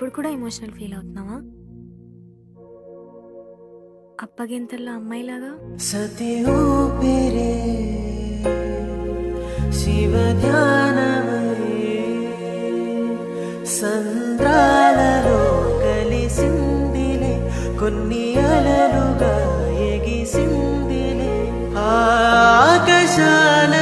ఇప్పుడు కూడా emotional feel అవుతున్నావా? అప్పగింతల్లో అమ్మాయిలాగా సతి ఊపిరే శివ ధ్యానమై సంద్రాలలో కలిసిందిలే కొన్ని అలలుగా ఎగిసిందిలే ఆకాశాల